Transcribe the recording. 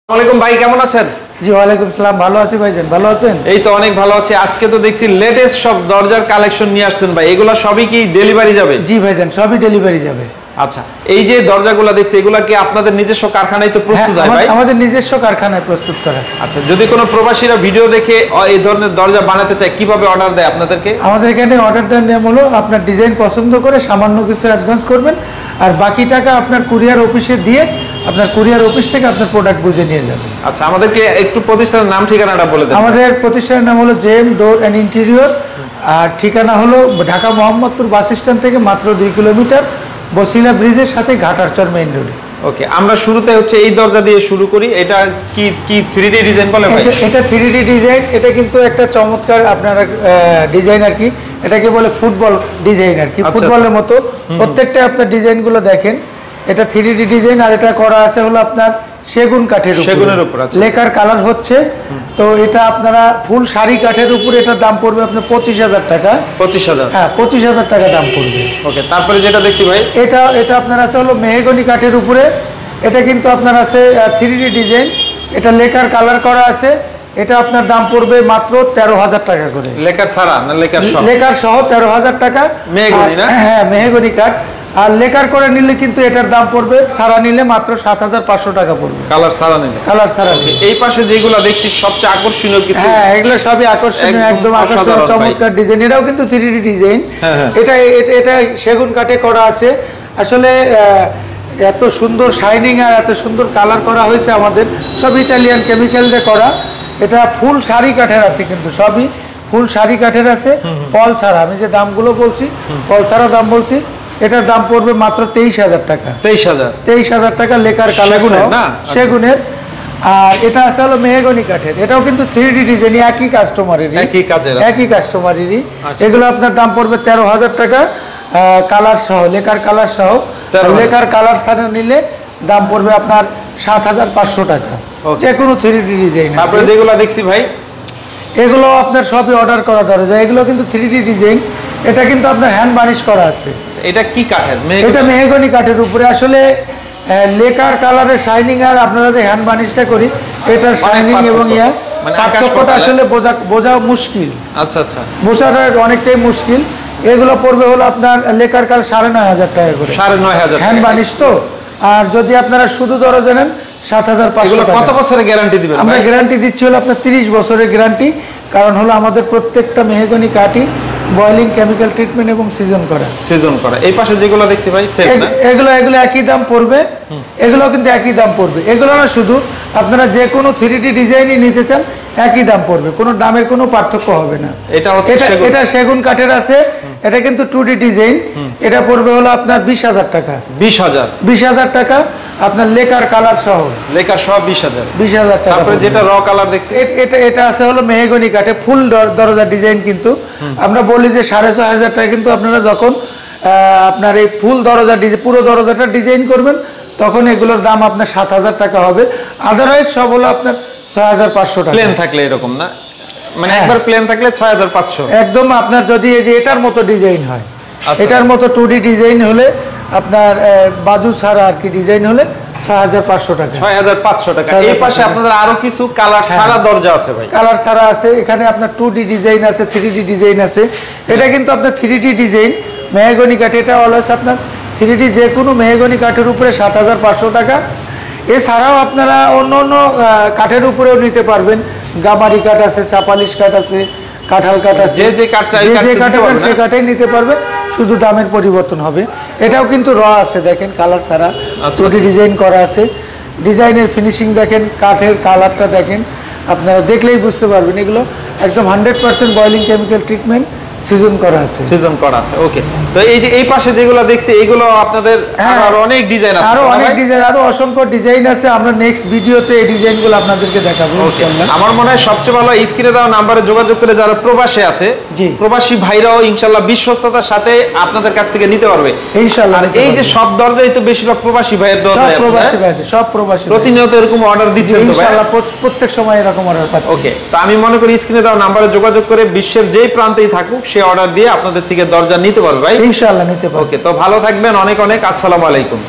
আসসালামু আলাইকুম ভাই, কেমন আছেন? জি ওয়ালাইকুম সালাম, ভালো আছি ভাইজান, ভালো আছেন? এই তো অনেক ভালো আছি। আজকে তো দেখছি লেটেস্ট সব দরজার কালেকশন নিয়ে আসছেন ভাই, এগুলা সবই কি ডেলিভারি যাবে? জি ভাইজান, সবই ডেলিভারি যাবে। আচ্ছা, এই যে দরজাগুলো দেখছি এগুলা কি আপনাদের নিজস্ব কারখানায় তো প্রস্তুত হয় ভাই? আমাদের নিজস্ব কারখানায় প্রস্তুত করা। আচ্ছা, যদি কোনো প্রবাসীরা ভিডিও দেখে এই ধরনের দরজা বানাতে চায় কিভাবে অর্ডার দেয় আপনাদেরকে? আমাদের এখানে অর্ডারটা নিয়ম হলো আপনার ডিজাইন পছন্দ করে সামান্য কিছু অ্যাডভান্স করবেন, আর বাকি টাকা আপনার কুরিয়ার অফিসে দিয়ে আপনার কুরিয়ার অফিস থেকে আপনার প্রোডাক্ট বুঝে নিয়ে যাবেন। আচ্ছা, আমাদেরকে একটু প্রতিষ্ঠানের নাম ঠিকানাটা বলে দেন। আমাদের প্রতিষ্ঠানের নাম হলো জেম ডোর অ্যান্ড ইন্টেরিয়র, আর ঠিকানা হলো ঢাকা মোহাম্মদপুর বাস স্ট্যান্ড থেকে মাত্র 2 কিলোমিটার, বসিলা ব্রিজের সাথে ঘাটারচর মেইন রোডে। ওকে, আমরা শুরুতে হচ্ছে এই দরজা দিয়ে শুরু করি। এটা কি কি 3D ডিজাইন বলে ভাই? এটা 3D ডিজাইন। এটা কিন্তু একটা চমৎকার আপনার ডিজাইন আর কি, এটাকে বলে ফুটবল ডিজাইন আর কি, ফুটবলের মতো প্রত্যেকটা আপনার ডিজাইনগুলো দেখেন। এটা 3D ডিজাইন, আর এটা করা আছে হলো আপনার সেগুন কাঠের উপর, সেগুনের উপর। আচ্ছা, লেকার কালার হচ্ছে। তো এটা আপনারা ফুল শাড়ি কাঠের উপরে, এটার দাম পড়বে আপনার 25,000 টাকা। 25,000? হ্যাঁ, 25,000 টাকা দাম পড়বে। ওকে, তারপরে যেটা দেখছি ভাই, এটা আপনার আছে হলো মেহগনি কাঠের উপরে। এটা কিন্তু আপনার আছে 3D ডিজাইন, এটা লেকার কালার করা আছে। এটা আপনার দাম পড়বে মাত্র 13,000 টাকা করে। লেকার ছাড়া না লেকার সহ? লেকার সহ 13,000 টাকা। মেহগনি না? হ্যাঁ, মেহগনি কাঠ। আর লেকার করে নিলে কিন্তু এটার দাম পড়বে, সারা নিলে মাত্র 7,500 টাকা পড়বে। কালার ছাড়া নিলে? কালার ছাড়া নিলে। এই পাশে যেগুলো দেখছি সবচেয়ে আকর্ষণীয় কিছু। হ্যাঁ, এগুলো সবই আকর্ষণীয়, একদম আকর্ষণীয় চমৎকার ডিজাইন। এটাও কিন্তু 3D ডিজাইন। এটা সেগুন কাঠে করা আছে। আসলে এত সুন্দর শাইনিং আর এত সুন্দর কালার করা হয়েছে আমাদের, সব ইতালিয়ান কেমিক্যাল দিয়ে করা। এটা ফুল শাড়ি কাঠের আছে, কিন্তু সবই ফুল শাড়ি কাঠের আছে, পল ছাড়া। আমি যে দামগুলো বলছি পল ছাড়া দাম বলছি। এটার দাম পড়বে মাত্র 23,000 টাকা। 23,000 টাকা লেকার কালার না, সেগুনের। আর এটা আছে হলো মেহগনি কাঠের, এটাও কিন্তু 3D ডিজাইন, একই কাস্টমারেরই, একই কাস্টমারেরই। এগুলো আপনার দাম পড়বে 13,000 টাকা কালার সহ, লেকার কালার সহ। লেকার কালার ছাড়া নিলে দাম পড়বে আপনার 7,500 টাকা, যে কোনো 3D ডিজাইন। তারপরে যেগুলো দেখছি ভাই, এগুলো আপনার সবই অর্ডার করা দরজা। এগুলো কিন্তু 3D ডিজাইন। এটা কিন্তু আপনার হ্যান্ড বার্নিশ করা আছে। এটা কি কাঠের? এটা মেহগনি কাঠের উপরে। আসলে লেকার কালারের শাইনিং আর আপনারা যে হ্যান্ড বার্নিশটা করি, এটার শাইনিং এবং পার্থক্যটা আসলে বোঝা মুশকিল। আচ্ছা আচ্ছা, বোঝাটা অনেকটাই মুশকিল। এগুলো পড়বে হলো আপনার লেকার কাল 9,500 টাকা করে। 9,500 হ্যান্ড বার্নিশ তো। আর যদি আপনারা শুধু দরজা নেন 7,500 টাকা। কত বছরের গ্যারান্টি দিবেন? আমরা গ্যারান্টি দিচ্ছি হলো আপনার 30 বছরের গ্যারান্টি। কারণ হলো আমাদের প্রত্যেকটা মেহগনি কাঠই বয়েলিং, কেমিক্যাল ট্রিটমেন্ট এবং সিজন করা। এই পাশে যেগুলো দেখছি ভাই, এগুলো একই দাম পড়বে। এগুলো কিন্তু একই দাম পড়বে। এগুলো না, শুধু আপনারা যে কোনো 3D ডিজাইনই নিতে চান একই দাম পড়বে, কোনো দামের কোনো পার্থক্য হবে না। এটা সেগুন কাঠের আছে। এটা কিন্তু 2D ডিজাইন। এটা পড়বে হলো আপনার 20,000 টাকা। 20,000 টাকা আপনার লেকার কালার সহ। লেকার সহ 20,000 টাকা। তারপরে যেটা র কালার দেখছি, এটা আছে হলো মেহগনি কাঠে, ফুল দরজা ডিজাইন। কিন্তু আমরা বলি যে 6,500 টাকা, কিন্তু আপনারা যখন আপনার এই ফুল দরজা ডিজাইন, পুরো দরজাটা ডিজাইন করবেন, তখন এগুলোর দাম আপনার 7,000 টাকা হবে। আদারওয়াইজ সব হলো আপনার 6,500 টাকা। প্লেন থাকলে এরকম না, মানে একবার প্লেন থাকলে 6,500 একদম। আপনার যদি এই যে এটার মতো ডিজাইন হয়, এটার মতো 2D ডিজাইন হলে আপনার বাজু ছাড়া আর কি ডিজাইন হলে 6,500 টাকা। 6,500 টাকা। এই পাশে আপনাদের আরো কিছু কালার ছাড়া দরজা আছে ভাই? কালার ছাড়া আছে। এখানে আপনার 2D ডিজাইন আছে, 3D ডিজাইন আছে। এটা কিন্তু আপনার 3D ডিজাইন মেহগনি কাঠ। এটা অলওয়েজ আপনার 3D যে কোনো মেহগনি কাঠের উপরে 7,500 টাকা। এছাড়াও আপনারা অন্য অন্য কাঠের উপরেও নিতে পারবেন। গামারি কাঠ আছে, চাপালিশ কাঠ আছে, কাঁঠাল কাঠ আছে। যে কাঠ চাই সে কাঠেই নিতে পারবে, শুধু দামের পরিবর্তন হবে। এটাও কিন্তু র আছে, দেখেন কালার ছাড়া 2D ডিজাইন করা আছে। ডিজাইনের ফিনিশিং দেখেন, কাঠের কালারটা দেখেন, আপনারা দেখলেই বুঝতে পারবেন। এগুলো একদম 100% বয়েলিং কেমিক্যাল ট্রিটমেন্ট, সিজন করা আছে। ওকে, তো এই যে এই পাশে যেগুলো দেখছি এগুলো আপনাদের আরো অনেক ডিজাইন আছে? আরো অনেক ডিজাইন, আরো অসংখ্য ডিজাইন আছে। আমরা নেক্সট ভিডিওতে এই ডিজাইনগুলো আপনাদেরকে দেখাবো ইনশাআল্লাহ। আমার মনে হয় সবচেয়ে ভালো স্ক্রিনে দেওয়া নম্বরে যোগাযোগ করে যারা প্রবাসী আছে, প্রবাসী ভাইরাও ইনশাআল্লাহ বিশ্বস্ততার সাথে আপনাদের কাছ থেকে নিতে পারবে ইনশাআল্লাহ। আর এই যে সব দরজাই তো বেশিরভাগ প্রবাসী ভাইয়ের দরজা, সব প্রবাসী প্রতিনিয়ত এরকম অর্ডার দিচ্ছেন তো ভাই? ইনশাআল্লাহ প্রত্যেক সময় এরকম অর্ডার পাচ্ছি। ওকে, তো আমি মনে করি স্ক্রিনে দেওয়া নম্বরে যোগাযোগ করে বিশ্বের যেই প্রান্তেই থাকুক সে অর্ডার দিয়ে আপনাদের থেকে দরজা নিতে পারবে ভাই? ইনশাআল্লাহ নিতে পারবে। ওকে, তো ভালো থাকবেন, অনেক অনেক আসসালামু আলাইকুম।